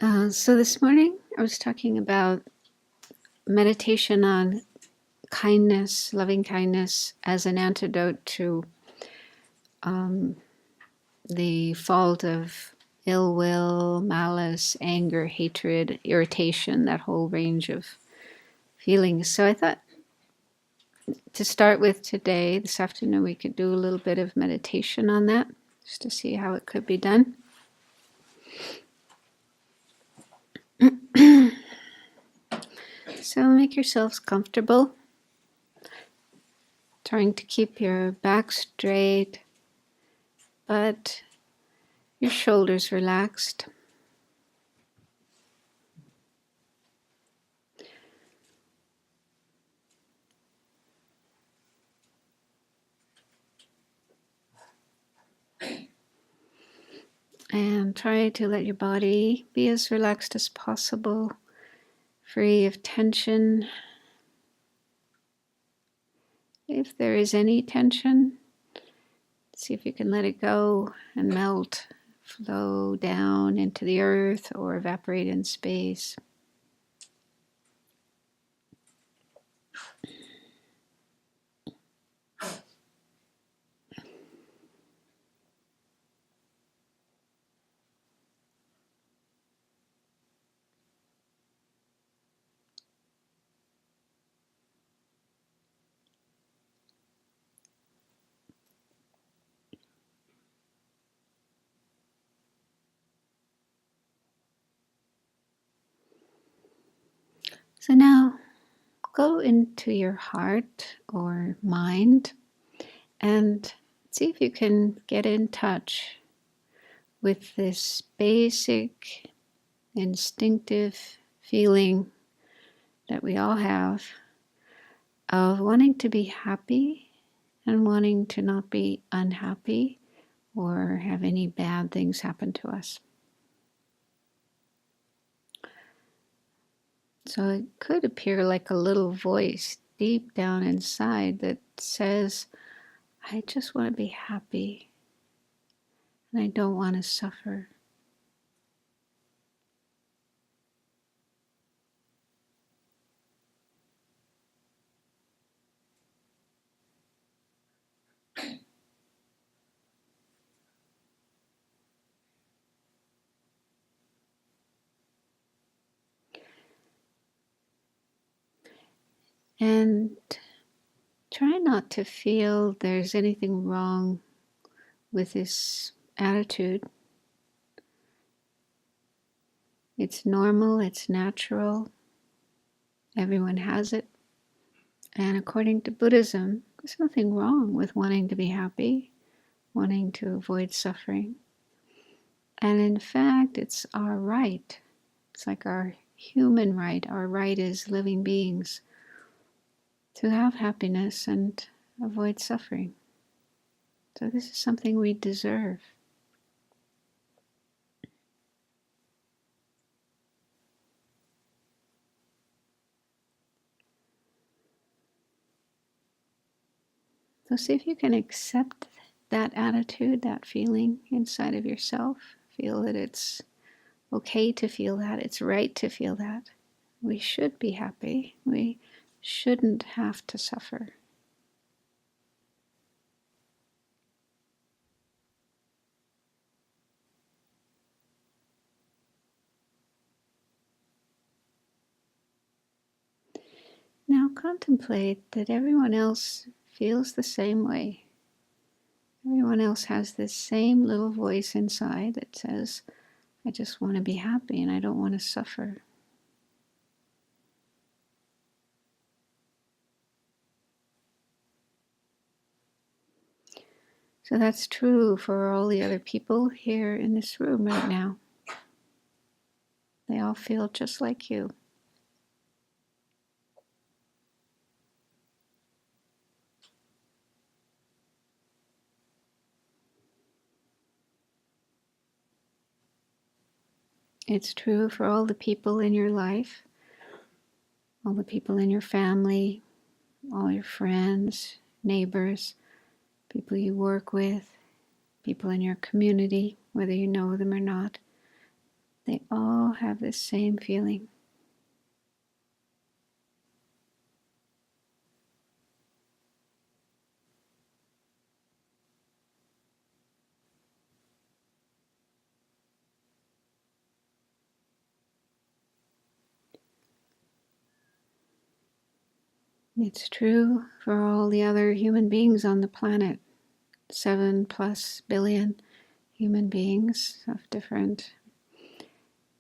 So this morning I was talking about meditation on kindness, loving kindness as an antidote to the fault of ill will, malice, anger, hatred, irritation, that whole range of feelings. So I thought to start with today, this afternoon, we could do a little bit of meditation on that, just to see how it could be done. So make yourselves comfortable, trying to keep your back straight, but your shoulders relaxed. And try to let your body be as relaxed as possible, free of tension. If there is any tension, see if you can let it go and melt, flow down into the earth or evaporate in space. So now go into your heart or mind and see if you can get in touch with this basic instinctive feeling that we all have of wanting to be happy and wanting to not be unhappy or have any bad things happen to us. So it could appear like a little voice deep down inside that says, I just want to be happy and I don't want to suffer. And try not to feel there's anything wrong with this attitude. It's normal, it's natural, everyone has it. And according to Buddhism, there's nothing wrong with wanting to be happy, wanting to avoid suffering. And in fact, it's our right. It's like our human right. Our right as living beings to have happiness and avoid suffering. So this is something we deserve. So see if you can accept that attitude, that feeling inside of yourself. Feel that it's okay to feel that. It's right to feel that. We should be happy. We shouldn't have to suffer. Now contemplate that everyone else feels the same way. Everyone else has this same little voice inside that says, I just want to be happy and I don't want to suffer. So that's true for all the other people here in this room right now. They all feel just like you. It's true for all the people in your life, all the people in your family, all your friends, neighbors, people you work with, people in your community, whether you know them or not. They all have the same feeling. It's true for all the other human beings on the planet. 7+ billion human beings of different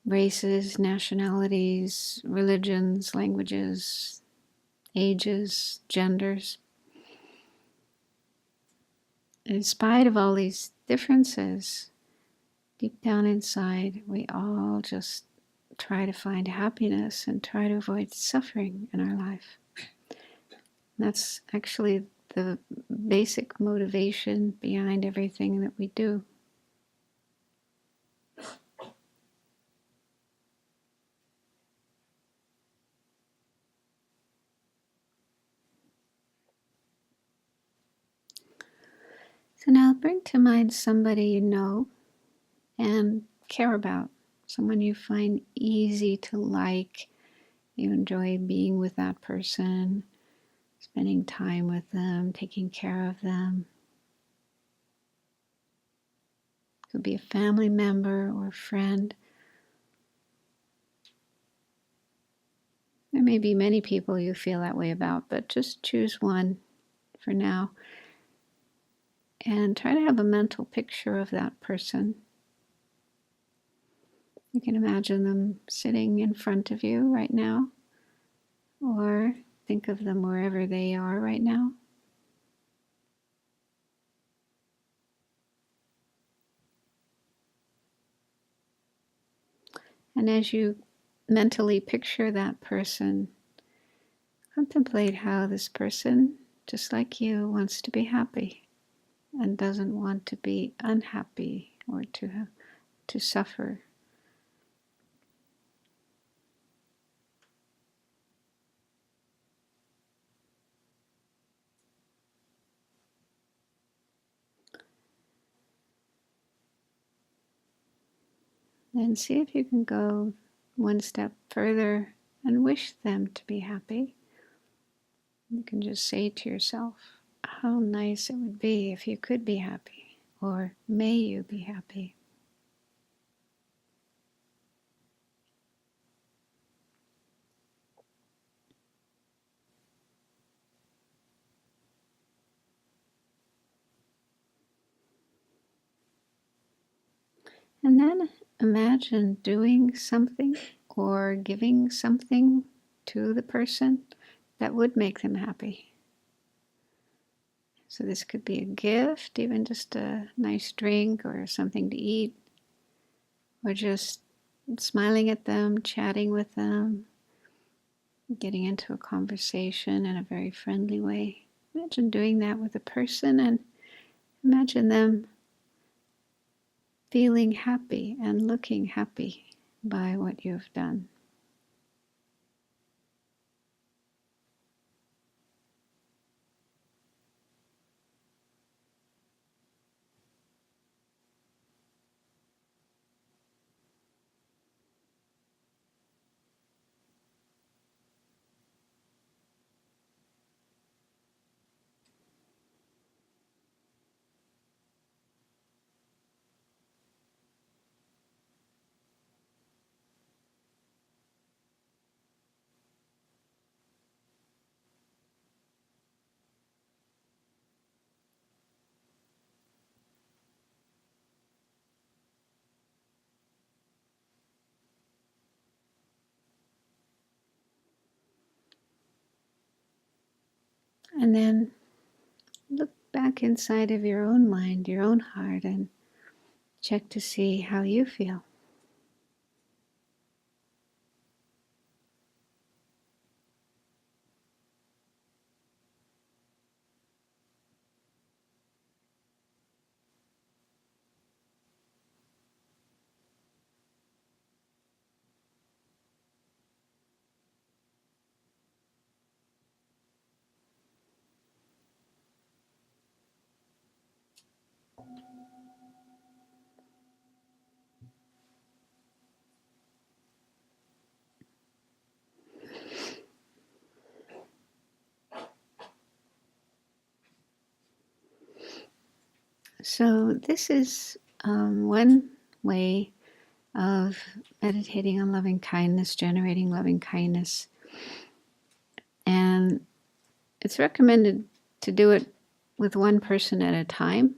races, nationalities, religions, languages, ages, genders. In spite of all these differences, deep down inside, we all just try to find happiness and try to avoid suffering in our life. That's actually the basic motivation behind everything that we do. So now bring to mind somebody you know and care about, someone you find easy to like. You enjoy being with that person, spending time with them, taking care of them. It could be a family member or a friend. There may be many people you feel that way about, but just choose one for now. And try to have a mental picture of that person. You can imagine them sitting in front of you right now, or think of them wherever they are right now. And as you mentally picture that person, contemplate how this person, just like you, wants to be happy and doesn't want to be unhappy or to suffer. Then see if you can go one step further and wish them to be happy. You can just say to yourself, how nice it would be if you could be happy, or may you be happy. And then imagine doing something or giving something to the person that would make them happy. So this could be a gift, even just a nice drink or something to eat, or just smiling at them, chatting with them, getting into a conversation in a very friendly way. Imagine doing that with a person and imagine them feeling happy and looking happy by what you've done. And then look back inside of your own mind, your own heart, and check to see how you feel. So this is one way of meditating on loving kindness, generating loving kindness. And it's recommended to do it with one person at a time.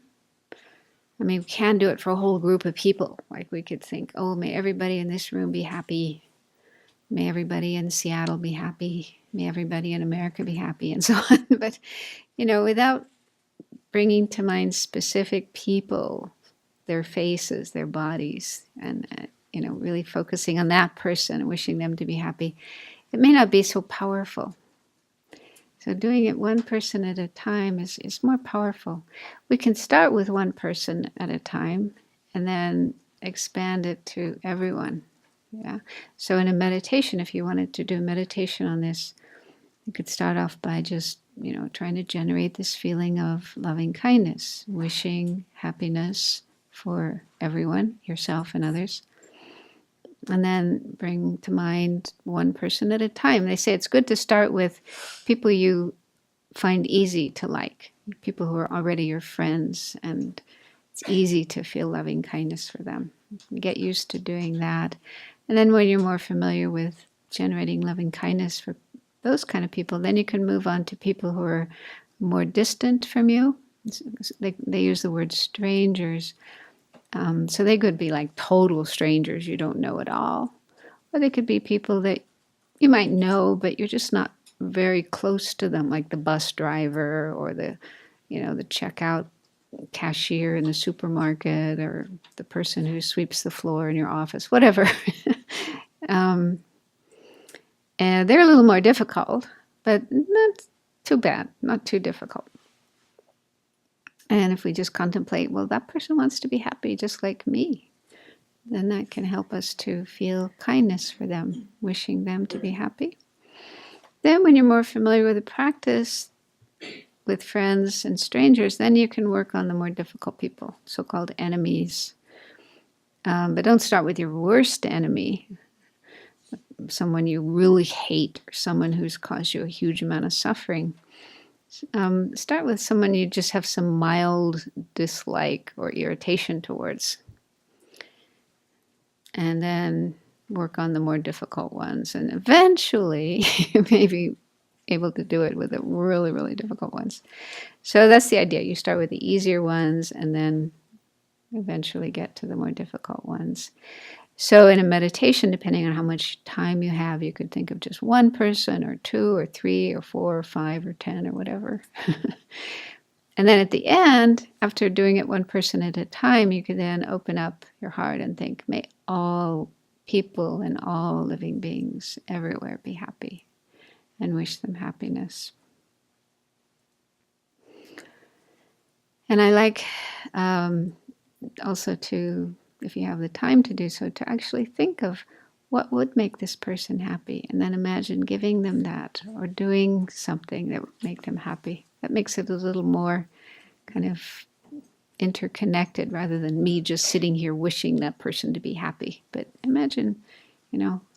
I mean, we can do it for a whole group of people. Like we could think, oh, may everybody in this room be happy. May everybody in Seattle be happy. May everybody in America be happy, and so on. But, without bringing to mind specific people, their faces, their bodies, and, really focusing on that person and wishing them to be happy, it may not be so powerful. So doing it one person at a time is more powerful. We can start with one person at a time and then expand it to everyone. Yeah. So in a meditation, if you wanted to do meditation on this, you could start off by just, trying to generate this feeling of loving kindness, wishing happiness for everyone, yourself and others. And then bring to mind one person at a time. They say it's good to start with people you find easy to like, people who are already your friends, and it's easy to feel loving kindness for them. Get used to doing that. And then when you're more familiar with generating loving kindness for those kind of people, then you can move on to people who are more distant from you. They use the word strangers. So they could be like total strangers you don't know at all. Or they could be people that you might know, but you're just not very close to them, like the bus driver or the checkout cashier in the supermarket or the person who sweeps the floor in your office, whatever. And they're a little more difficult, but not too bad, not too difficult. And if we just contemplate, well, that person wants to be happy just like me, then that can help us to feel kindness for them, wishing them to be happy. Then when you're more familiar with the practice with friends and strangers, then you can work on the more difficult people, so-called enemies. But don't start with your worst enemy, someone you really hate or someone who's caused you a huge amount of suffering. Start with someone you just have some mild dislike or irritation towards. And then work on the more difficult ones. And eventually, you may be able to do it with the really, really difficult ones. So that's the idea. You start with the easier ones and then eventually get to the more difficult ones. So in a meditation, depending on how much time you have, you could think of just one person or two or three or four or five or 10 or whatever. And then at the end, after doing it one person at a time, you could then open up your heart and think, may all people and all living beings everywhere be happy, and wish them happiness. And I like also to, if you have the time to do so, to actually think of what would make this person happy, and then imagine giving them that or doing something that would make them happy. That makes it a little more kind of interconnected rather than me just sitting here wishing that person to be happy. But imagine,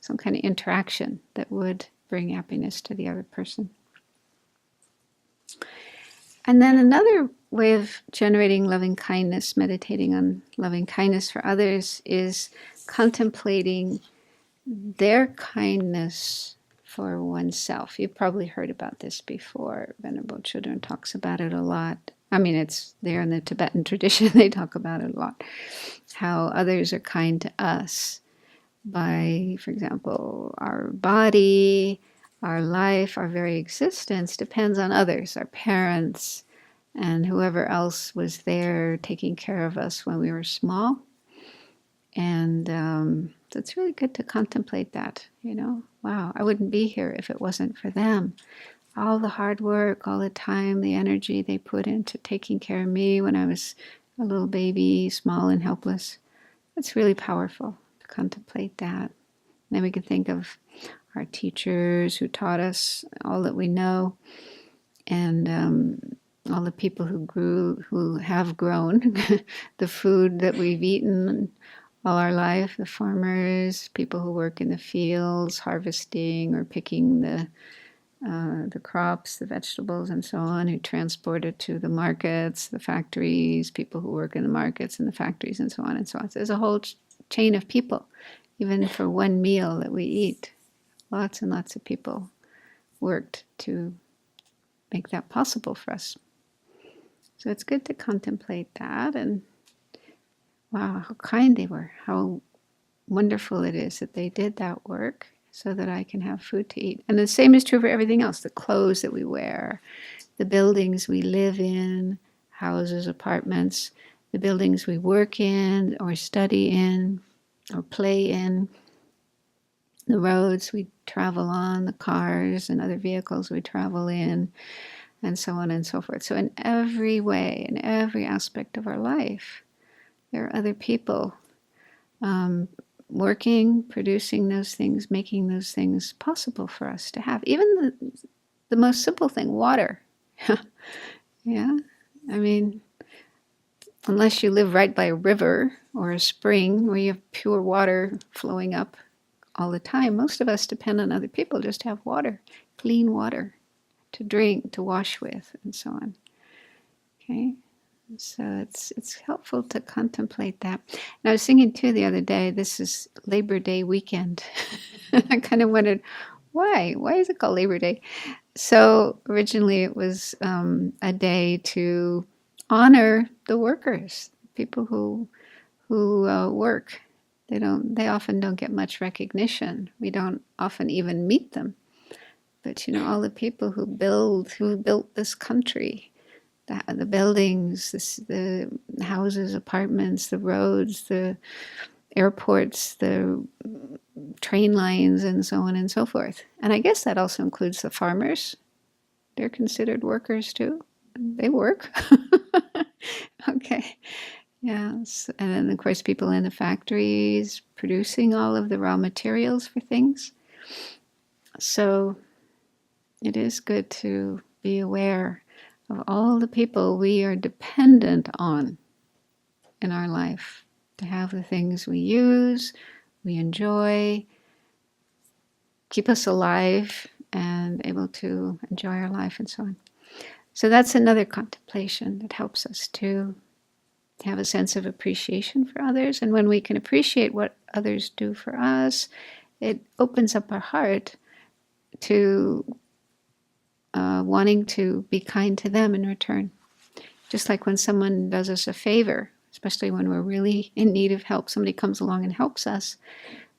some kind of interaction that would bring happiness to the other person. And then another way of generating loving kindness, meditating on loving kindness for others, is contemplating their kindness for oneself. You've probably heard about this before. Venerable Children talks about it a lot. I mean, it's there in the Tibetan tradition. They talk about it a lot. How others are kind to us by, for example, our body, our life, our very existence depends on others, our parents, and whoever else was there taking care of us when we were small. And so it's really good to contemplate that, wow, I wouldn't be here if it wasn't for them. All the hard work, all the time, the energy they put into taking care of me when I was a little baby, small and helpless. It's really powerful to contemplate that. And then we can think of our teachers who taught us all that we know, and all the people who have grown, the food that we've eaten all our life, the farmers, people who work in the fields, harvesting or picking the the crops, the vegetables, and so on, who transport it to the markets, the factories, people who work in the markets and the factories, and so on and so on. So there's a whole chain of people, even for one meal that we eat. Lots and lots of people worked to make that possible for us. So it's good to contemplate that, and wow, how kind they were, how wonderful it is that they did that work so that I can have food to eat. And the same is true for everything else, the clothes that we wear, the buildings we live in, houses, apartments, the buildings we work in or study in or play in, the roads we travel on, the cars and other vehicles we travel in, and so on and so forth. So in every way, in every aspect of our life, there are other people working, producing those things, making those things possible for us to have. Even the most simple thing, water. Yeah, I mean, unless you live right by a river or a spring where you have pure water flowing up all the time, most of us depend on other people just to have water, clean water, to drink, to wash with, and so on. Okay, so it's helpful to contemplate that. And I was thinking too the other day, this is Labor Day weekend. I kind of wondered, why? Why is it called Labor Day? So originally it was a day to honor the workers, people who work. They often don't get much recognition. We don't often even meet them. But all the people who built this country, the buildings, the houses, apartments, the roads, the airports, the train lines, and so on and so forth. And I guess that also includes the farmers. They're considered workers too. They work. Okay. Yes. And then, of course, people in the factories producing all of the raw materials for things. So it is good to be aware of all the people we are dependent on in our life to have the things we use, we enjoy, keep us alive and able to enjoy our life and so on. So that's another contemplation that helps us to have a sense of appreciation for others. And when we can appreciate what others do for us, it opens up our heart to wanting to be kind to them in return. Just like when someone does us a favor, especially when we're really in need of help, somebody comes along and helps us,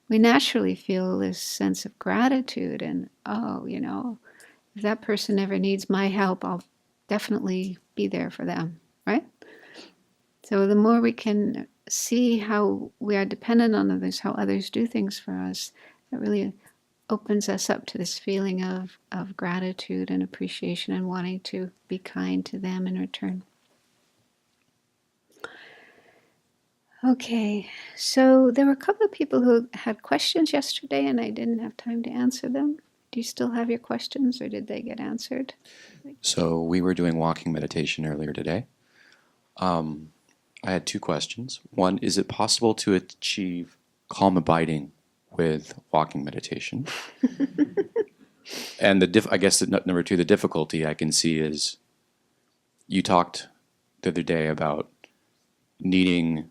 we naturally feel this sense of gratitude and, if that person ever needs my help, I'll definitely be there for them, right? So the more we can see how we are dependent on others, how others do things for us, that really opens us up to this feeling of gratitude and appreciation and wanting to be kind to them in return. Okay, so there were a couple of people who had questions yesterday and I didn't have time to answer them. Do you still have your questions or did they get answered? So we were doing walking meditation earlier today. I had two questions. One, is it possible to achieve calm abiding with walking meditation? And I guess number two, the difficulty I can see is you talked the other day about needing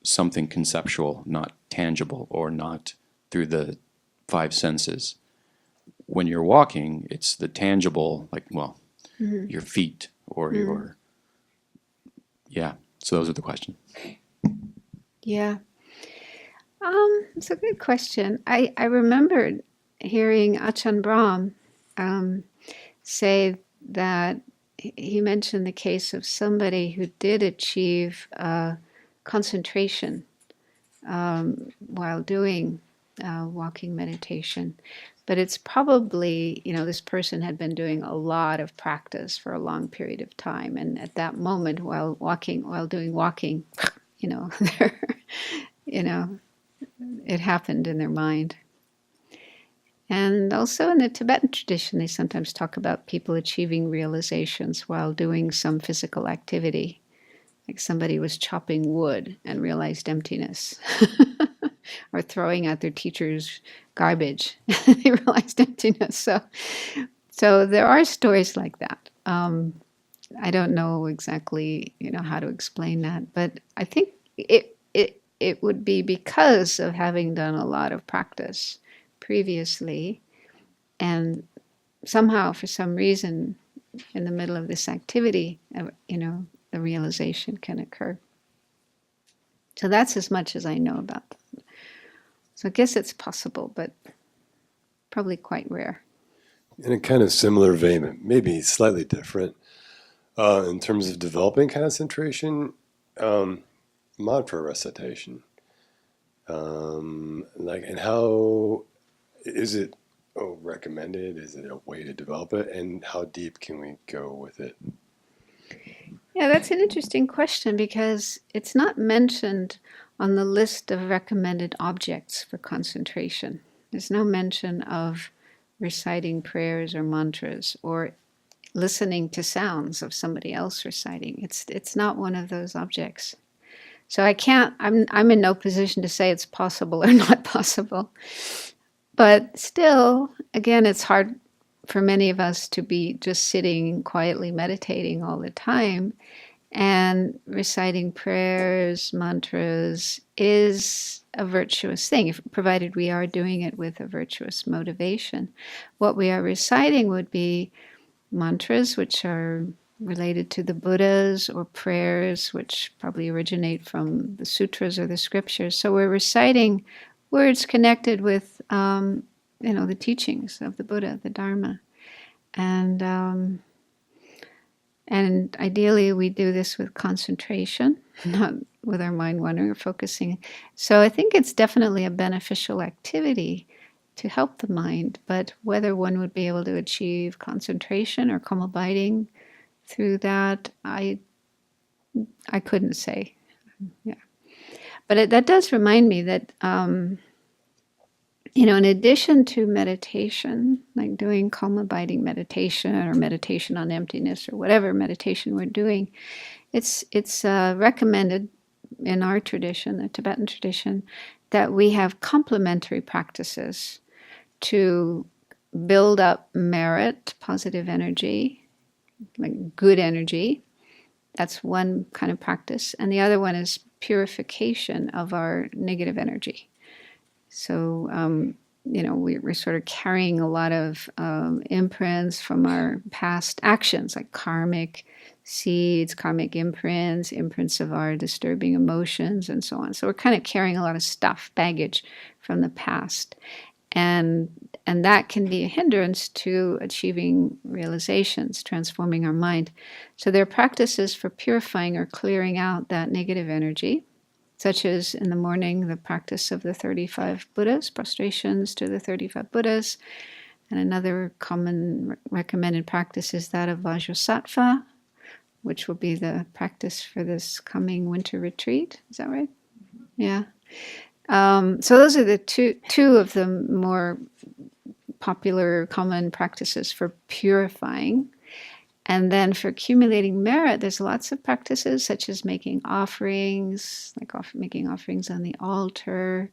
something conceptual, not tangible, or not through the five senses. When you're walking, it's the tangible, your feet or your, So those are the questions. Yeah. It's a good question. I remembered hearing Ajahn Brahm say that he mentioned the case of somebody who did achieve concentration while doing walking meditation. But it's probably, this person had been doing a lot of practice for a long period of time. And at that moment, while doing walking, it happened in their mind. And also in the Tibetan tradition, they sometimes talk about people achieving realizations while doing some physical activity. Like somebody was chopping wood and realized emptiness. Or throwing out their teacher's garbage. They realized emptiness. So So there are stories like that. I don't know exactly, how to explain that, but I think it would be because of having done a lot of practice previously, and somehow, for some reason, in the middle of this activity, the realization can occur. So that's as much as I know about that. So I guess it's possible, but probably quite rare. In a kind of similar vein, maybe slightly different, in terms of developing concentration, mantra recitation. And how is it recommended? Is it a way to develop it? And how deep can we go with it? Yeah, that's an interesting question because it's not mentioned on the list of recommended objects for concentration. There's no mention of reciting prayers or mantras or listening to sounds of somebody else reciting. It's not one of those objects. So I'm in no position to say it's possible or not possible. But still, again, it's hard for many of us to be just sitting quietly meditating all the time. And reciting prayers, mantras is a virtuous thing, provided we are doing it with a virtuous motivation. What we are reciting would be mantras, which are related to the Buddhas, or prayers, which probably originate from the sutras or the scriptures. So we're reciting words connected with, the teachings of the Buddha, the Dharma. And ideally, we do this with concentration, not with our mind wandering or focusing. So I think it's definitely a beneficial activity to help the mind, but whether one would be able to achieve concentration or calm abiding through that, I couldn't say. Yeah, but that does remind me that in addition to meditation, like doing calm abiding meditation or meditation on emptiness or whatever meditation we're doing, it's recommended in our tradition, the Tibetan tradition, that we have complementary practices to build up merit, positive energy, like good energy. That's one kind of practice. And the other one is purification of our negative energy. So, we're sort of carrying a lot of imprints from our past actions, like karmic seeds, karmic imprints of our disturbing emotions, and so on. So we're kind of carrying a lot of stuff, baggage from the past. And that can be a hindrance to achieving realizations, transforming our mind. So there are practices for purifying or clearing out that negative energy, such as in the morning, the practice of the 35 Buddhas, prostrations to the 35 Buddhas. And another common recommended practice is that of Vajrasattva, which will be the practice for this coming winter retreat. Is that right? Yeah. So those are the two of the more popular, common practices for purifying. And then for accumulating merit, there's lots of practices, such as making offerings, making offerings on the altar,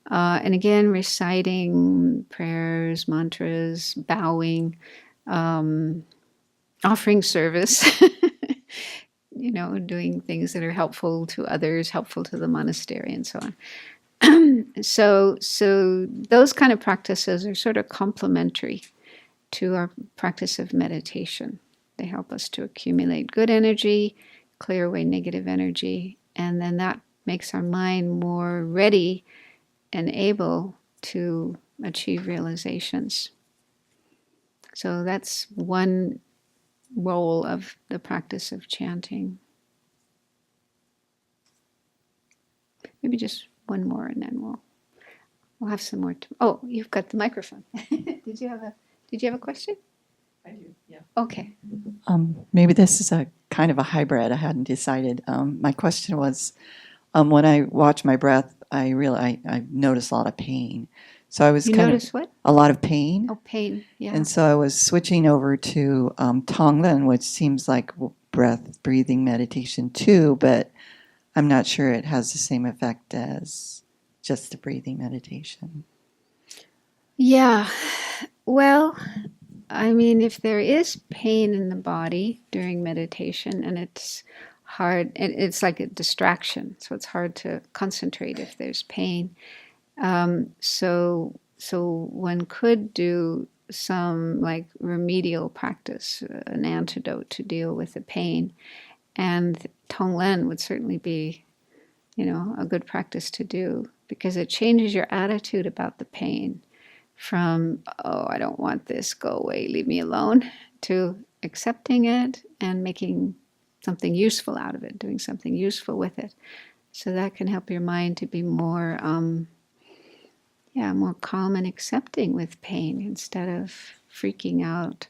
and again, reciting prayers, mantras, bowing, offering service, doing things that are helpful to others, helpful to the monastery, and so on. So those kind of practices are sort of complementary to our practice of meditation. They help us to accumulate good energy, clear away negative energy, and then that makes our mind more ready and able to achieve realizations. So that's one role of the practice of chanting. Maybe just one more, and then we'll have some more. Oh, you've got the microphone. Did you have a question? I do, yeah. Okay. Maybe this is a kind of a hybrid. I hadn't decided. My question was, when I watch my breath, I notice a lot of pain. So I was notice what? A lot of pain. Oh, pain. Yeah. And so I was switching over to Tonglen, which seems like breathing meditation too, but I'm not sure it has the same effect as just the breathing meditation. Yeah. Well, I mean, if there is pain in the body during meditation and it's hard, it's like a distraction, so it's hard to concentrate if there's pain. So one could do some like remedial practice, an antidote to deal with the pain. And Tonglen would certainly be, a good practice to do, because it changes your attitude about the pain from, oh, I don't want this, go away, leave me alone, to accepting it and making something useful out of it, doing something useful with it. So that can help your mind to be more, more calm and accepting with pain instead of freaking out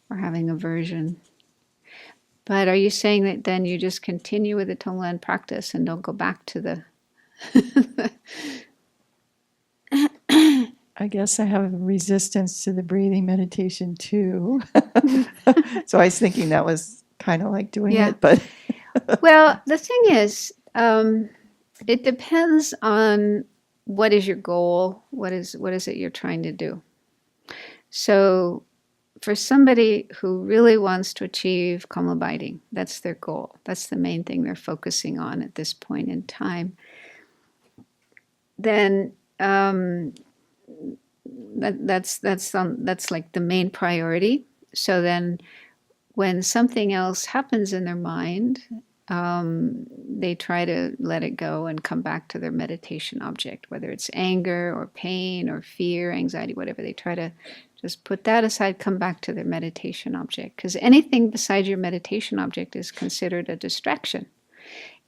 or having aversion. But are you saying that then you just continue with the Tonglen practice and don't go back to the... I guess I have resistance to the breathing meditation too. So I was thinking that was kind of like doing it, but... Well, the thing is, it depends on what is your goal, what is it you're trying to do. So for somebody who really wants to achieve calm abiding, that's their goal. That's the main thing they're focusing on at this point in time. Then that's like the main priority. So then when something else happens in their mind, they try to let it go and come back to their meditation object, whether it's anger or pain or fear, anxiety, whatever. They try to just put that aside, come back to their meditation object, because anything besides your meditation object is considered a distraction.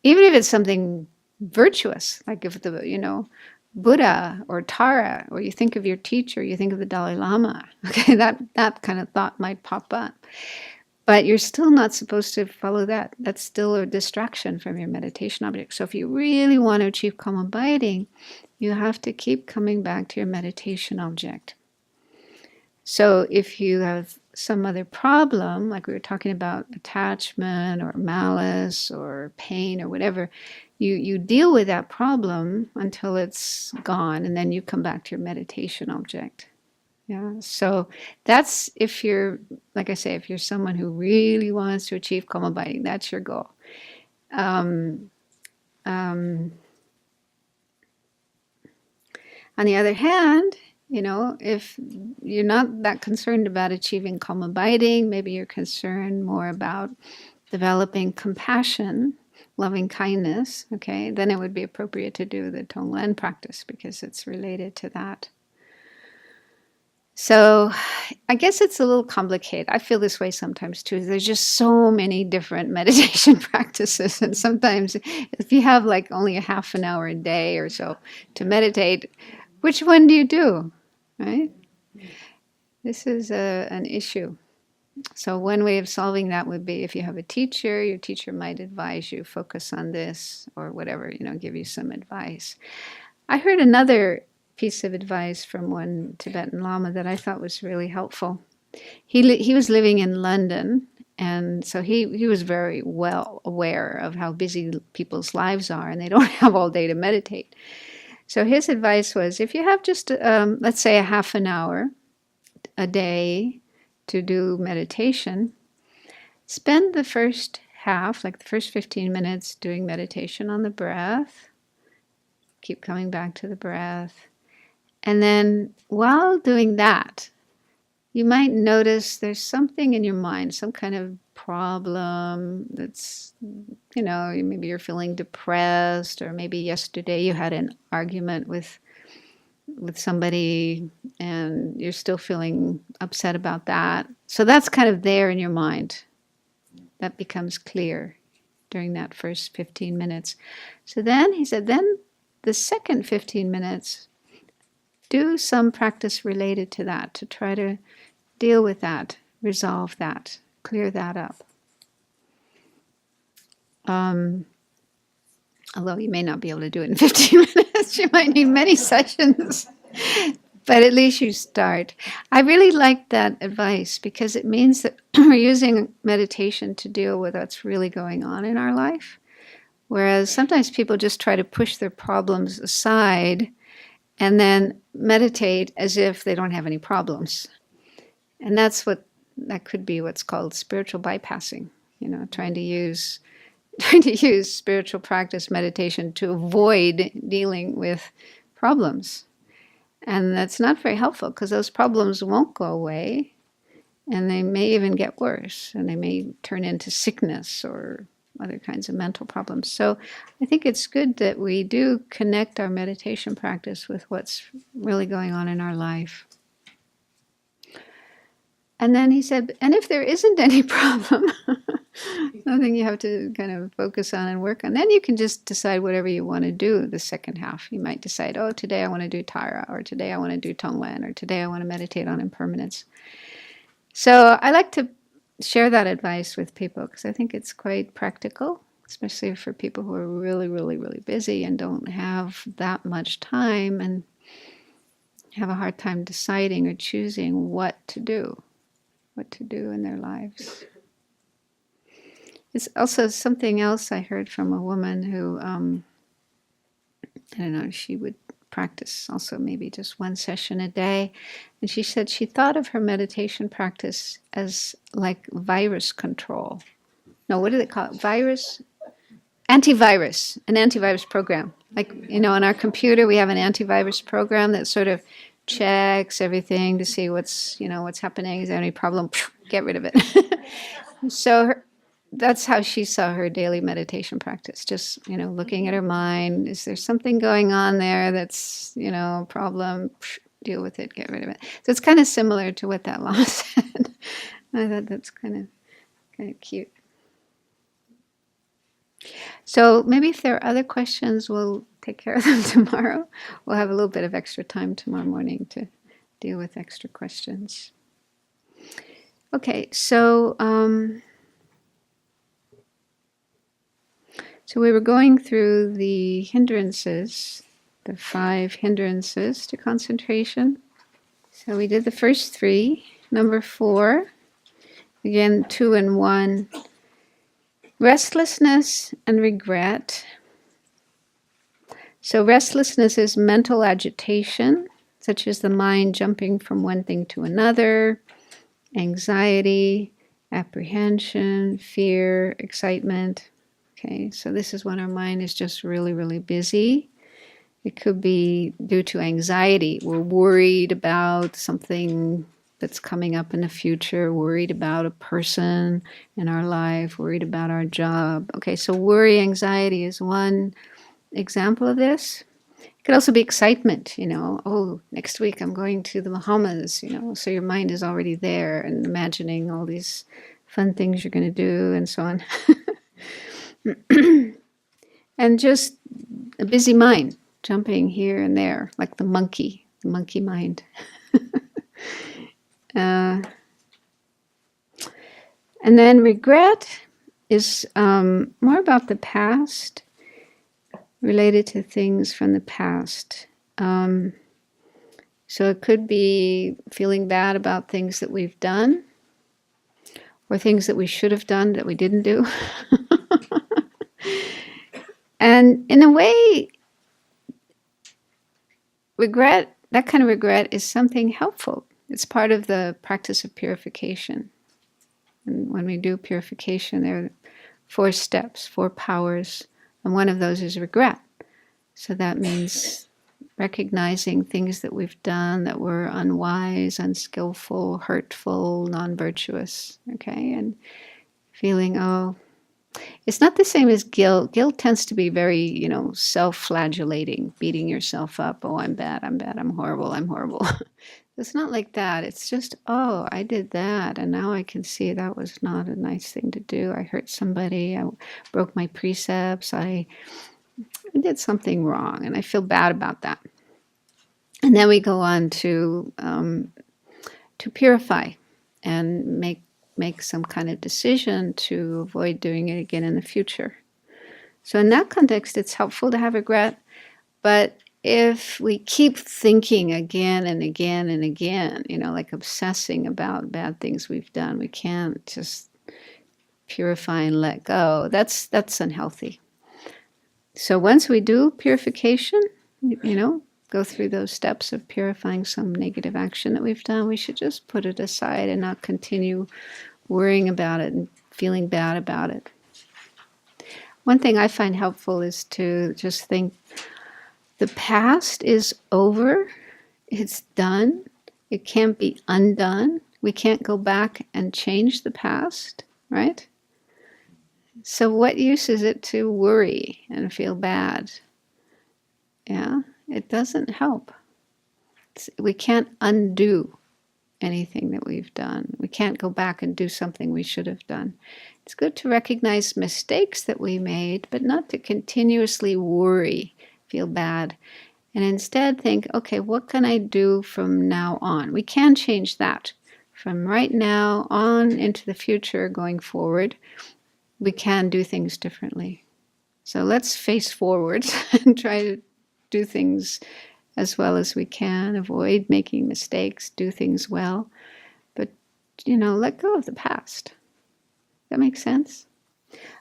Even if it's something virtuous, like if the, Buddha or Tara, or you think of your teacher, you think of the Dalai Lama, okay, that kind of thought might pop up. But you're still not supposed to follow that. That's still a distraction from your meditation object. So if you really want to achieve calm abiding, you have to keep coming back to your meditation object. So if you have some other problem, like we were talking about attachment or malice or pain or whatever, you deal with that problem until it's gone, and then you come back to your meditation object. Yeah, so that's if you're, like I say, if you're someone who really wants to achieve calm abiding, that's your goal. On the other hand, if you're not that concerned about achieving calm abiding, maybe you're concerned more about developing compassion, loving kindness, okay, then it would be appropriate to do the Tonglen practice because it's related to that. So I guess it's a little complicated. I feel this way sometimes too. There's just so many different meditation practices. And sometimes if you have like only a half an hour a day or so to meditate, which one do you do, right? This is an issue. So one way of solving that would be if you have a teacher, your teacher might advise you focus on this or whatever, give you some advice. I heard another piece of advice from one Tibetan Lama that I thought was really helpful. He was living in London, and so he was very well aware of how busy people's lives are, and they don't have all day to meditate. So his advice was, if you have just, let's say, a half an hour a day to do meditation, spend the first half, like the first 15 minutes, doing meditation on the breath. Keep coming back to the breath. And then while doing that, you might notice there's something in your mind, some kind of problem that's, maybe you're feeling depressed, or maybe yesterday you had an argument with somebody and you're still feeling upset about that. So that's kind of there in your mind. That becomes clear during that first 15 minutes. So then he said, then the second 15 minutes, do some practice related to that to try to deal with that, resolve that, clear that up. Although you may not be able to do it in 15 minutes, you might need many sessions, but at least you start. I really like that advice because it means that we're using meditation to deal with what's really going on in our life. Whereas sometimes people just try to push their problems aside and then meditate as if they don't have any problems. And that could be what's called spiritual bypassing, trying to use spiritual practice, meditation, to avoid dealing with problems. And that's not very helpful, because those problems won't go away, and they may even get worse, and they may turn into sickness or other kinds of mental problems. So I think it's good that we do connect our meditation practice with what's really going on in our life. And then he said, and if there isn't any problem, nothing you have to kind of focus on and work on, then you can just decide whatever you want to do the second half. You might decide, oh, today I want to do Tara, or today I want to do Tonglen, or today I want to meditate on impermanence. So I like to share that advice with people, because I think it's quite practical, especially for people who are really, really, really busy and don't have that much time and have a hard time deciding or choosing what to do in their lives. It's also something else I heard from a woman who, I don't know, she would practice also maybe just one session a day. And she said she thought of her meditation practice as like virus control. No, what do they call it? An antivirus program. Like, on our computer, we have an antivirus program that sort of checks everything to see what's happening. Is there any problem? Get rid of it. So that's how she saw her daily meditation practice. Just, looking at her mind. Is there something going on there that's, a problem? Deal with it, get rid of it. So it's kind of similar to what that law said. I thought that's kind of cute. So maybe if there are other questions, we'll take care of them tomorrow. We'll have a little bit of extra time tomorrow morning to deal with extra questions. Okay, so we were going through the hindrances, the 5 hindrances to concentration. So we did the first 3. Number 4, again, 2 and 1. Restlessness and regret. So restlessness is mental agitation, such as the mind jumping from one thing to another, anxiety, apprehension, fear, excitement. Okay, so this is when our mind is just really, really busy. It could be due to anxiety. We're worried about something that's coming up in the future, worried about a person in our life, worried about our job. Okay, so worry, anxiety is one example of this. It could also be excitement, oh, next week I'm going to the Bahamas, so your mind is already there and imagining all these fun things you're going to do and so on. And just a busy mind, jumping here and there, like the monkey mind. And then regret is more about the past, related to things from the past. So it could be feeling bad about things that we've done, or things that we should have done that we didn't do. And in a way, that kind of regret is something helpful. It's part of the practice of purification. And when we do purification, there are 4 steps, 4 powers, and one of those is regret. So that means recognizing things that we've done that were unwise, unskillful, hurtful, non-virtuous, okay? And feeling, it's not the same as guilt. Guilt tends to be very, self-flagellating, beating yourself up. Oh, I'm bad, I'm horrible. It's not like that. It's just, oh, I did that, and now I can see that was not a nice thing to do. I hurt somebody. I broke my precepts. I did something wrong, and I feel bad about that. And then we go on to purify and make some kind of decision to avoid doing it again in the future. So in that context, it's helpful to have regret, but if we keep thinking again and again and again, like obsessing about bad things we've done, we can't just purify and let go. That's unhealthy. So once we do purification, go through those steps of purifying some negative action that we've done, we should just put it aside and not continue worrying about it and feeling bad about it. One thing I find helpful is to just think the past is over, it's done, it can't be undone. We can't go back and change the past, right? So what use is it to worry and feel bad? Yeah, it doesn't help. We can't undo anything that we've done. We can't go back and do something we should have done. It's good to recognize mistakes that we made, but not to continuously worry, feel bad, and instead think, okay, what can I do from now on? We can change that. From right now on into the future, going forward, we can do things differently. So let's face forward and try to do things as well as we can, avoid making mistakes, do things well, but, let go of the past. That makes sense?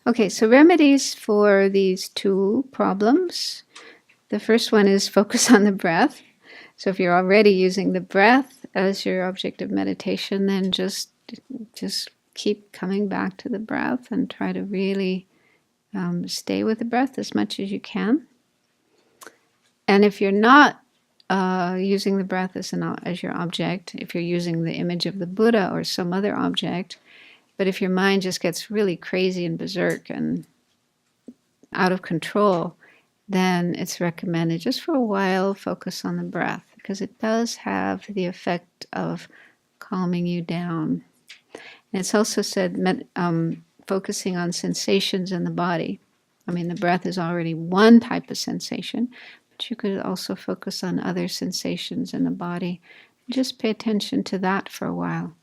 Okay, so remedies for these two problems. The first one is focus on the breath. So if you're already using the breath as your object of meditation, then just keep coming back to the breath and try to really stay with the breath as much as you can. And if you're not using the breath as your object, if you're using the image of the Buddha or some other object, but if your mind just gets really crazy and berserk and out of control, then it's recommended just for a while focus on the breath, because it does have the effect of calming you down. And it's also said focusing on sensations in the body. I mean, the breath is already one type of sensation, but you could also focus on other sensations in the body. Just pay attention to that for a while,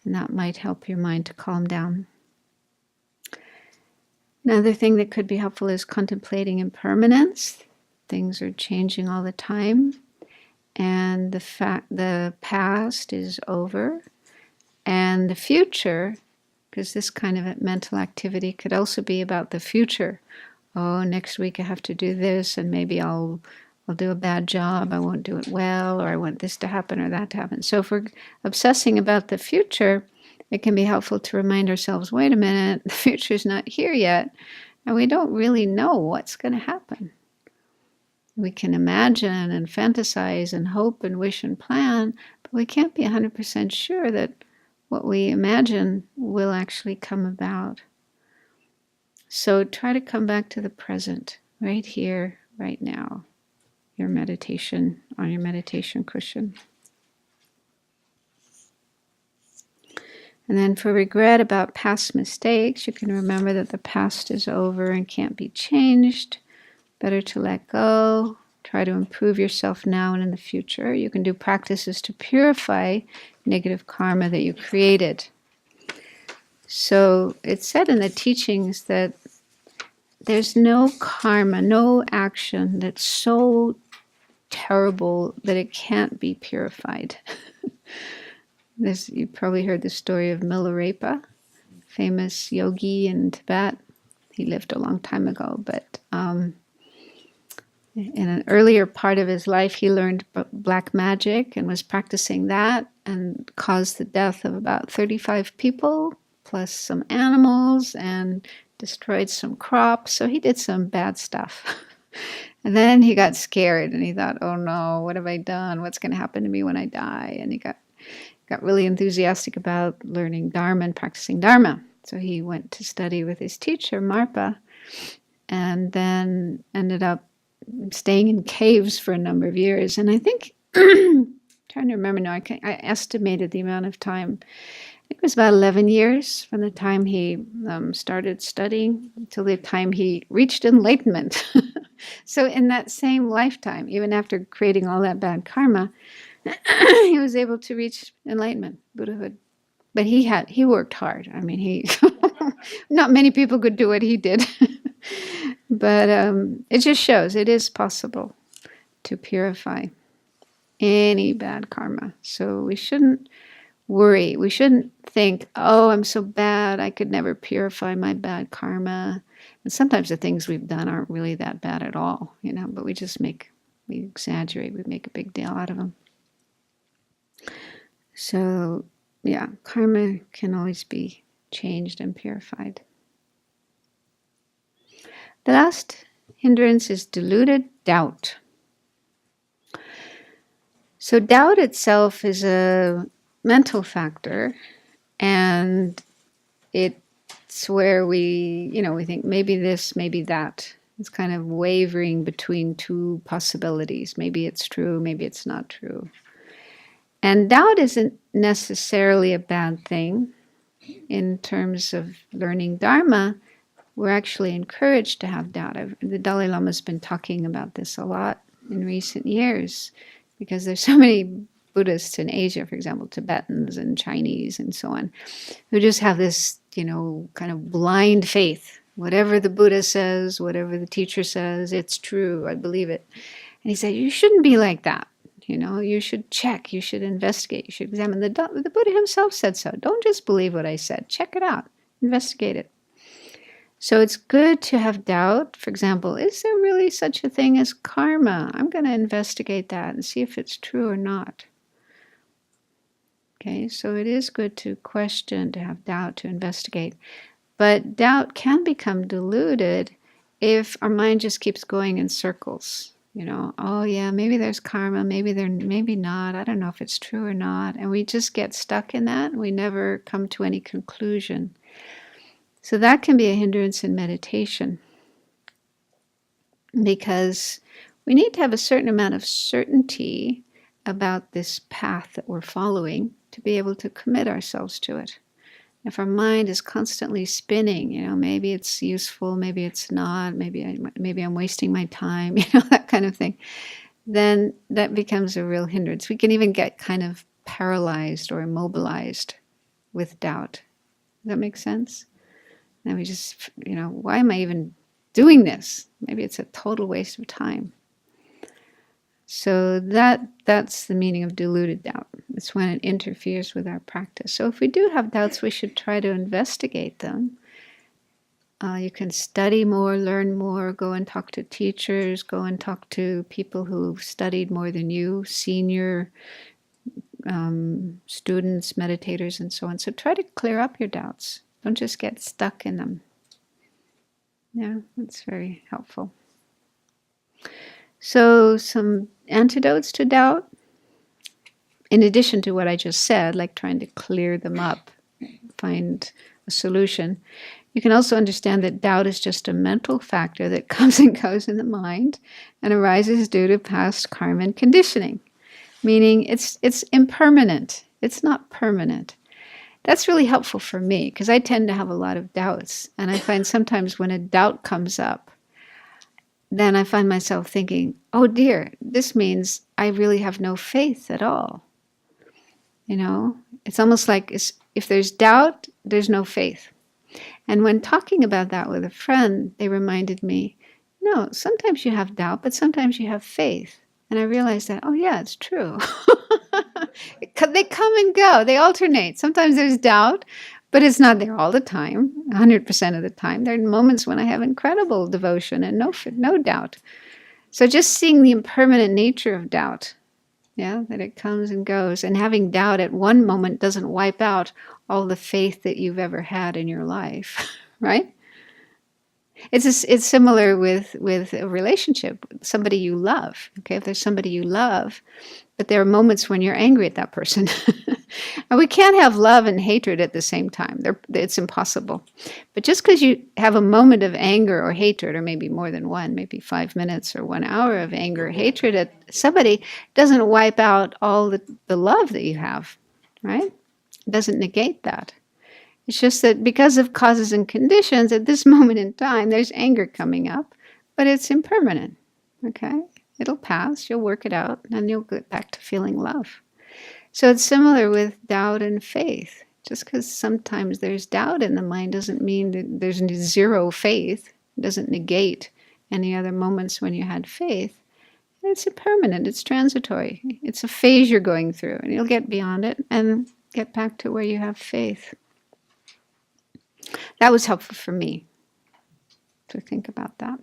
and that might help your mind to calm down. Another thing that could be helpful is contemplating impermanence. Things are changing all the time, and the past is over, and the future, because this kind of mental activity could also be about the future. Oh, next week I have to do this, and maybe I'll do a bad job, I won't do it well, or I want this to happen or that to happen. So if we're obsessing about the future, it can be helpful to remind ourselves, wait a minute, the future's not here yet, and we don't really know what's going to happen. We can imagine and fantasize and hope and wish and plan, but we can't be 100% sure that what we imagine will actually come about. So try to come back to the present, right here, right now, your meditation, on your meditation cushion. And then for regret about past mistakes, you can remember that the past is over and can't be changed. Better to let go. Try to improve yourself now and in the future. You can do practices to purify negative karma that you created. So it's said in the teachings that there's no karma, no action that's so terrible that it can't be purified. You probably heard the story of Milarepa, famous yogi in Tibet. He lived a long time ago, but in an earlier part of his life, he learned black magic and was practicing that and caused the death of about 35 people, plus some animals, and destroyed some crops. So he did some bad stuff. And then he got scared and he thought, oh no, what have I done? What's going to happen to me when I die? And he got really enthusiastic about learning Dharma and practicing Dharma. So he went to study with his teacher, Marpa, and then ended up staying in caves for a number of years. And I think, trying to remember now, I estimated the amount of time. It was about 11 years from the time he started studying until the time he reached enlightenment. So in that same lifetime, even after creating all that bad karma, he was able to reach enlightenment, Buddhahood. But he worked hard. I mean, not many people could do what he did. But it just shows it is possible to purify any bad karma. So we shouldn't worry. We shouldn't think, oh, I'm so bad, I could never purify my bad karma. And sometimes the things we've done aren't really that bad at all, but we just make We exaggerate, we make a big deal out of them. So, yeah, karma can always be changed and purified. The last hindrance is deluded doubt. So doubt itself is a mental factor, and it's where we think maybe this, maybe that. It's kind of wavering between two possibilities. Maybe it's true, maybe it's not true. And doubt isn't necessarily a bad thing. In terms of learning Dharma, we're actually encouraged to have doubt. The Dalai Lama has been talking about this a lot in recent years, because there's so many Buddhists in Asia, for example, Tibetans and Chinese and so on, who just have this, kind of blind faith. Whatever the Buddha says, whatever the teacher says, it's true, I believe it. And he said, you shouldn't be like that. You should check, you should investigate, you should examine. The Buddha himself said so. Don't just believe what I said. Check it out. Investigate it. So it's good to have doubt. For example, is there really such a thing as karma? I'm going to investigate that and see if it's true or not. Okay, so it is good to question, to have doubt, to investigate. But doubt can become deluded if our mind just keeps going in circles. Oh yeah, maybe there's karma, maybe not. I don't know if it's true or not. And we just get stuck in that. We never come to any conclusion. So that can be a hindrance in meditation, because we need to have a certain amount of certainty about this path that we're following to be able to commit ourselves to it. If our mind is constantly spinning, maybe it's useful, maybe it's not, maybe I'm wasting my time, that kind of thing, then that becomes a real hindrance. We can even get kind of paralyzed or immobilized with doubt. Does that make sense? And we just, why am I even doing this? Maybe it's a total waste of time. So that's the meaning of deluded doubt. It's when it interferes with our practice. So if we do have doubts, we should try to investigate them. You can study more, learn more, go and talk to teachers, go and talk to people who've studied more than you, senior students, meditators, and so on. So try to clear up your doubts. Don't just get stuck in them. Yeah, that's very helpful. So some antidotes to doubt, in addition to what I just said, like trying to clear them up, find a solution. You can also understand that doubt is just a mental factor that comes and goes in the mind and arises due to past karma and conditioning, meaning it's impermanent. It's not permanent. That's really helpful for me, because I tend to have a lot of doubts. And I find sometimes when a doubt comes up, then I find myself thinking, oh dear, this means I really have no faith at all. It's almost like if there's doubt, there's no faith. And when talking about that with a friend, they reminded me, no, sometimes you have doubt, but sometimes you have faith. And I realized that, oh yeah, it's true. They come and go. They alternate. Sometimes there's doubt, but it's not there all the time, 100% of the time. There are moments when I have incredible devotion and no doubt. So just seeing the impermanent nature of doubt, that it comes and goes. And having doubt at one moment doesn't wipe out all the faith that you've ever had in your life, right? It's similar with a relationship, somebody you love. Okay, if there's somebody you love, but there are moments when you're angry at that person. And we can't have love and hatred at the same time. It's impossible. But just because you have a moment of anger or hatred, or maybe more than one, maybe 5 minutes or 1 hour of anger or hatred at somebody, doesn't wipe out all the love that you have, right? It doesn't negate that. It's just that because of causes and conditions, at this moment in time, there's anger coming up, but it's impermanent, okay? It'll pass, you'll work it out, and you'll get back to feeling love. So it's similar with doubt and faith. Just because sometimes there's doubt in the mind doesn't mean that there's zero faith. It doesn't negate any other moments when you had faith. It's impermanent, it's transitory. It's a phase you're going through, and you'll get beyond it and get back to where you have faith. That was helpful for me to think about that.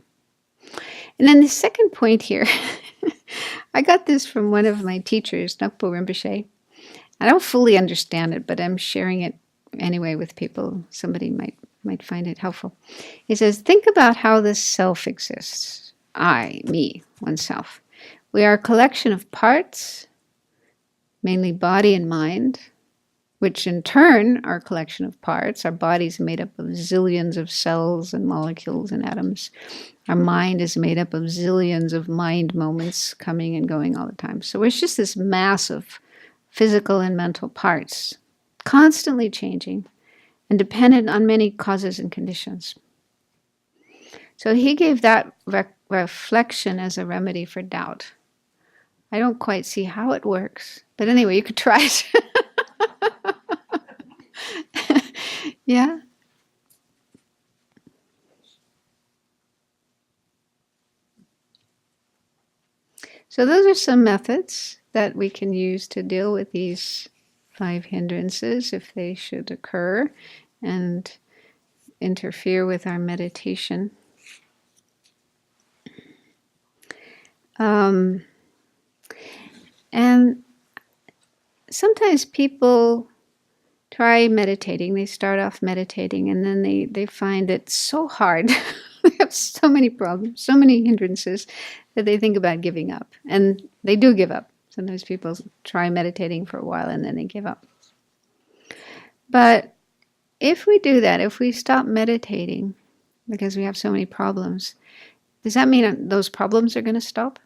And then the second point here I got this from one of my teachers, Nakpo Rinpoche. I don't fully understand it, but I'm sharing it anyway with people. Somebody might find it helpful. He says, think about how this self exists. I, me, oneself. We are a collection of parts, mainly body and mind, which in turn are a collection of parts. Our body is made up of zillions of cells and molecules and atoms. Our mind is made up of zillions of mind moments coming and going all the time. So it's just this mass of physical and mental parts, constantly changing and dependent on many causes and conditions. So he gave that reflection as a remedy for doubt. I don't quite see how it works, but anyway, you could try it. Yeah. So those are some methods that we can use to deal with these 5 hindrances if they should occur and interfere with our meditation. And sometimes people try meditating. They start off meditating and then they find it so hard. They have so many problems, so many hindrances that they think about giving up. And they do give up. Sometimes people try meditating for a while and then they give up. But if we do that, if we stop meditating because we have so many problems, does that mean those problems are going to stop?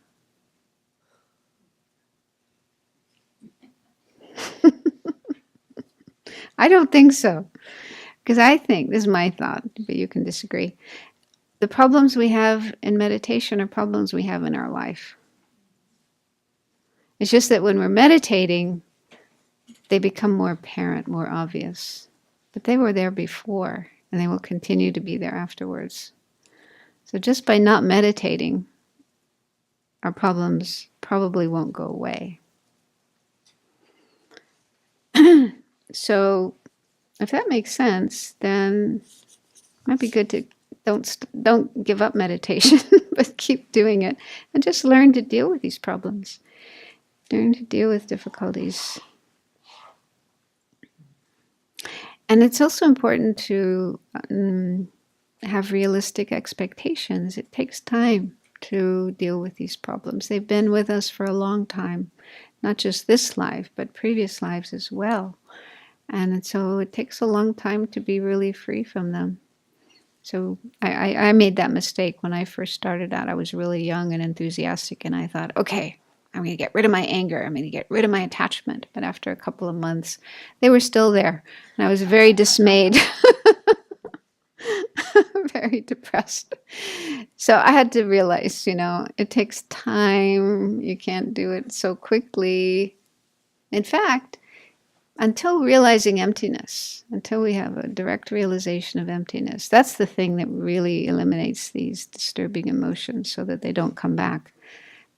I don't think so. Because I think, this is my thought, but you can disagree. The problems we have in meditation are problems we have in our life. It's just that when we're meditating, they become more apparent, more obvious. But they were there before, and they will continue to be there afterwards. So just by not meditating, our problems probably won't go away. So if that makes sense, then it might be good to don't give up meditation, but keep doing it and just learn to deal with these problems. Learn to deal with difficulties. And it's also important to have realistic expectations. It takes time to deal with these problems. They've been with us for a long time, not just this life, but previous lives as well. And so it takes a long time to be really free from them. So I made that mistake when I first started out. I was really young and enthusiastic, and I thought, okay, I'm going to get rid of my anger. I'm going to get rid of my attachment. But after a couple of months, they were still there. And I was very dismayed, very depressed. So I had to realize, it takes time. You can't do it so quickly. In fact, until realizing emptiness, until we have a direct realization of emptiness, that's the thing that really eliminates these disturbing emotions so that they don't come back.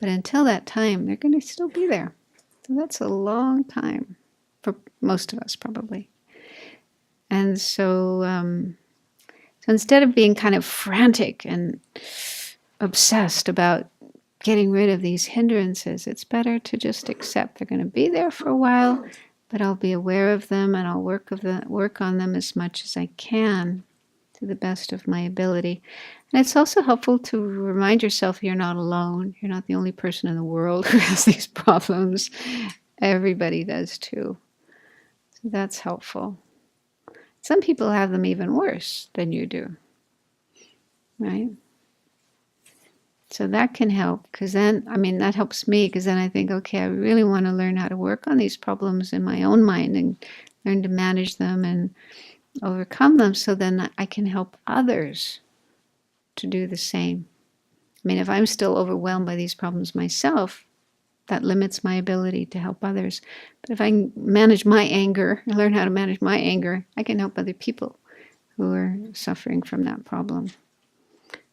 But until that time, they're going to still be there. So that's a long time for most of us, probably. And so instead of being kind of frantic and obsessed about getting rid of these hindrances, it's better to just accept they're going to be there for a while, but I'll be aware of them and I'll work on them as much as I can to the best of my ability. And it's also helpful to remind yourself you're not alone. You're not the only person in the world who has these problems. Everybody does too. So that's helpful. Some people have them even worse than you do, right? So that can help, because then, that helps me, because then I think, okay, I really want to learn how to work on these problems in my own mind and learn to manage them and overcome them, so then I can help others to do the same. If I'm still overwhelmed by these problems myself, that limits my ability to help others. But if I manage my anger and learn how to manage my anger, I can help other people who are suffering from that problem.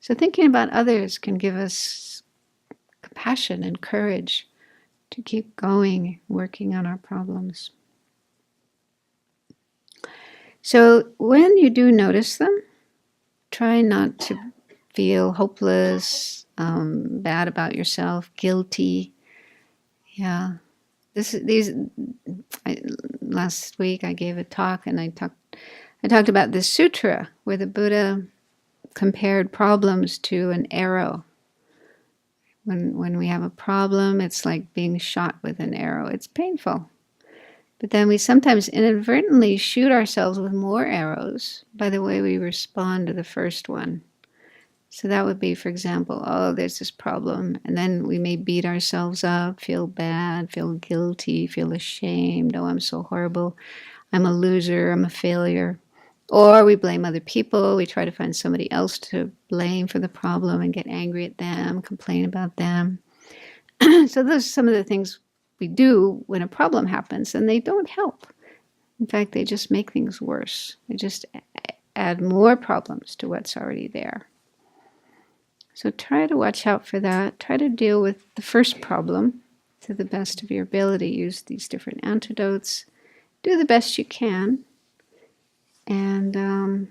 So thinking about others can give us compassion and courage to keep going, working on our problems. So when you do notice them, try not to feel hopeless, bad about yourself, guilty. Yeah. Last week I gave a talk and I talked about this sutra where the Buddha compared problems to an arrow. When we have a problem, it's like being shot with an arrow. It's painful. But then we sometimes inadvertently shoot ourselves with more arrows by the way we respond to the first one. So that would be, for example, oh, there's this problem. And then we may beat ourselves up, feel bad, feel guilty, feel ashamed. Oh, I'm so horrible. I'm a loser. I'm a failure. Or we blame other people. We try to find somebody else to blame for the problem and get angry at them, complain about them. So those are some of the things we do when a problem happens, and they don't help. In fact, they just make things worse. They just add more problems to what's already there. So try to watch out for that. Try to deal with the first problem to the best of your ability. Use these different antidotes. Do the best you can. And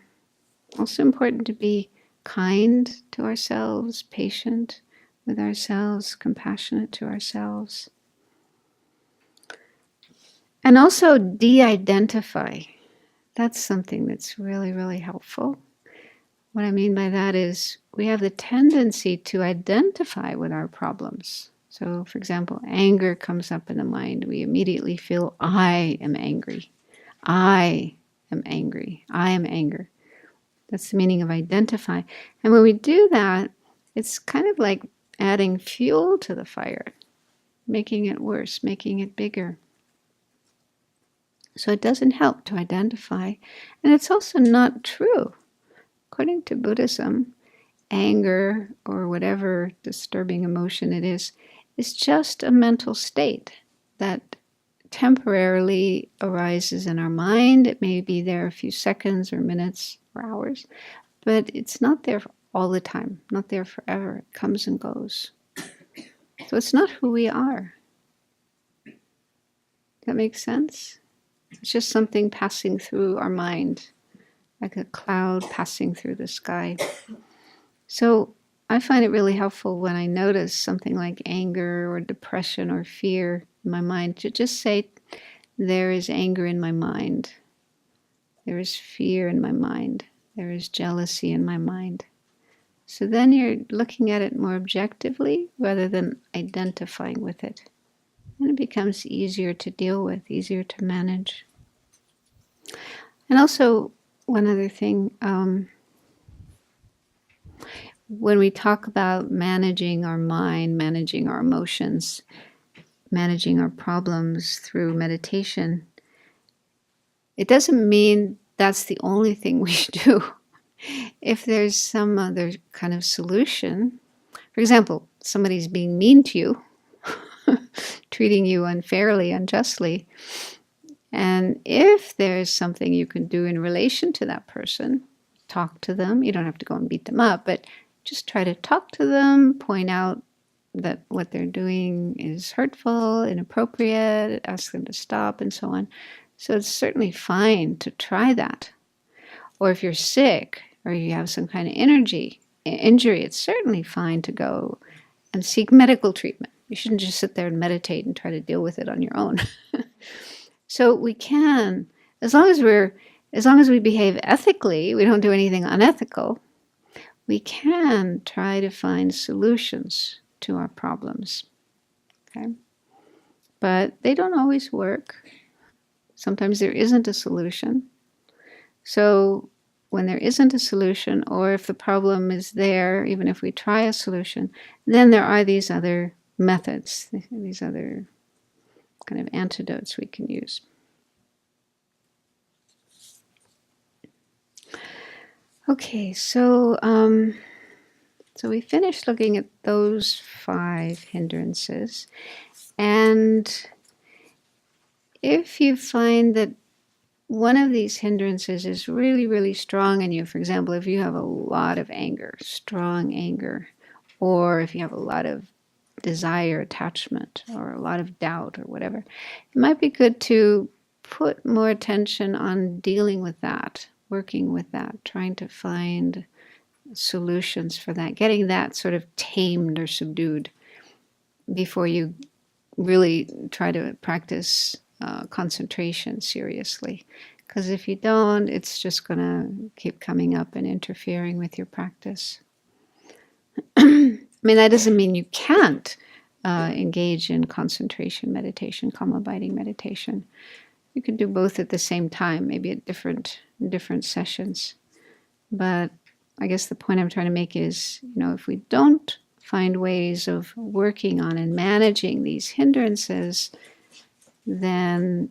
also important to be kind to ourselves, patient with ourselves, compassionate to ourselves. And also de-identify. That's something that's really, really helpful. What I mean by that is we have the tendency to identify with our problems. So, for example, anger comes up in the mind. We immediately feel, I am angry. I am angry. I am anger. That's the meaning of identify. And when we do that, it's kind of like adding fuel to the fire, making it worse, making it bigger. So it doesn't help to identify. And it's also not true. According to Buddhism, anger or whatever disturbing emotion it is just a mental state that temporarily arises in our mind. It may be there a few seconds or minutes or hours, but it's not there all the time, not there forever. It comes and goes. So it's not who we are. Does that make sense? It's just something passing through our mind, like a cloud passing through the sky. So I find it really helpful when I notice something like anger or depression or fear in my mind to just say, there is anger in my mind. There is fear in my mind. There is jealousy in my mind. So then you're looking at it more objectively rather than identifying with it. And it becomes easier to deal with, easier to manage. And also, one other thing, when we talk about managing our mind, managing our emotions, managing our problems through meditation, it doesn't mean that's the only thing we should do. If there's some other kind of solution, for example, somebody's being mean to you, treating you unfairly, unjustly, and if there's something you can do in relation to that person, talk to them. You don't have to go and beat them up, but just try to talk to them, point out that what they're doing is hurtful, inappropriate, ask them to stop, and so on. So it's certainly fine to try that. Or if you're sick or you have some kind of injury, it's certainly fine to go and seek medical treatment. You shouldn't just sit there and meditate and try to deal with it on your own. So we can, as long as we behave ethically, we don't do anything unethical, we can try to find solutions to our problems. Okay? But they don't always work. Sometimes there isn't a solution. So when there isn't a solution, or if the problem is there, even if we try a solution, then there are these other methods, these other kind of antidotes we can use. Okay, so we finished looking at those 5 hindrances. And if you find that one of these hindrances is really, really strong in you, for example, if you have a lot of anger, strong anger, or if you have a lot of desire, attachment, or a lot of doubt, or whatever, it might be good to put more attention on dealing with that, working with that, trying to find solutions for that, getting that sort of tamed or subdued before you really try to practice concentration seriously. Because if you don't, it's just going to keep coming up and interfering with your practice. I mean, that doesn't mean you can't engage in concentration meditation, calm abiding meditation. You can do both at the same time, maybe at different sessions. But I guess the point I'm trying to make is, if we don't find ways of working on and managing these hindrances, then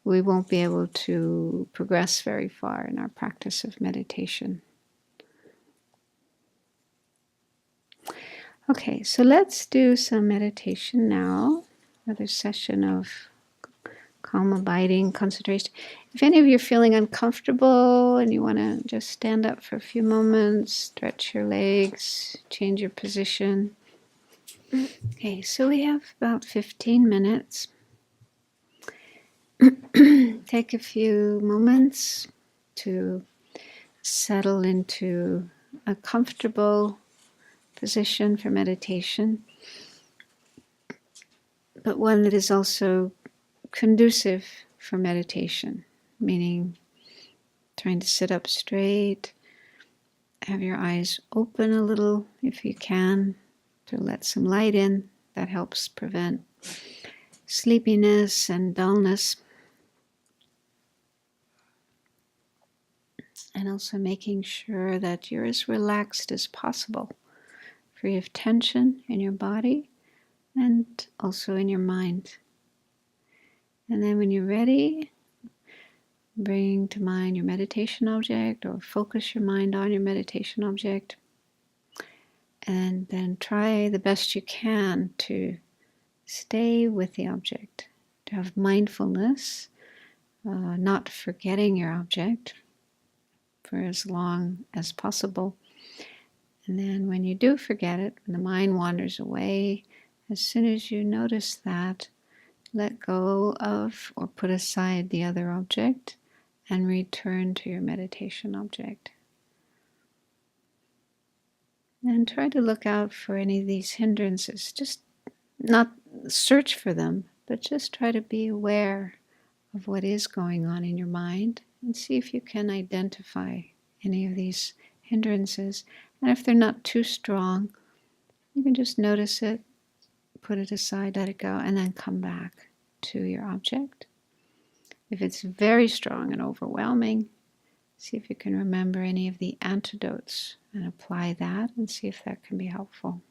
we won't be able to progress very far in our practice of meditation. Okay, so let's do some meditation now. Another session of calm, abiding, concentration. If any of you are feeling uncomfortable and you want to just stand up for a few moments, stretch your legs, change your position. Okay, so we have about 15 minutes. Take a few moments to settle into a comfortable position for meditation, but one that is also conducive for meditation, meaning trying to sit up straight, have your eyes open a little if you can, to let some light in. That helps prevent sleepiness and dullness. And also making sure that you're as relaxed as possible, free of tension in your body and also in your mind. And then when you're ready, bring to mind your meditation object or focus your mind on your meditation object. And then try the best you can to stay with the object, to have mindfulness, not forgetting your object for as long as possible. And then when you do forget it, when the mind wanders away, as soon as you notice that, let go of or put aside the other object and return to your meditation object. And try to look out for any of these hindrances. Just not search for them, but just try to be aware of what is going on in your mind and see if you can identify any of these hindrances. And if they're not too strong, you can just notice it, put it aside, let it go, and then come back to your object. If it's very strong and overwhelming, see if you can remember any of the antidotes and apply that and see if that can be helpful.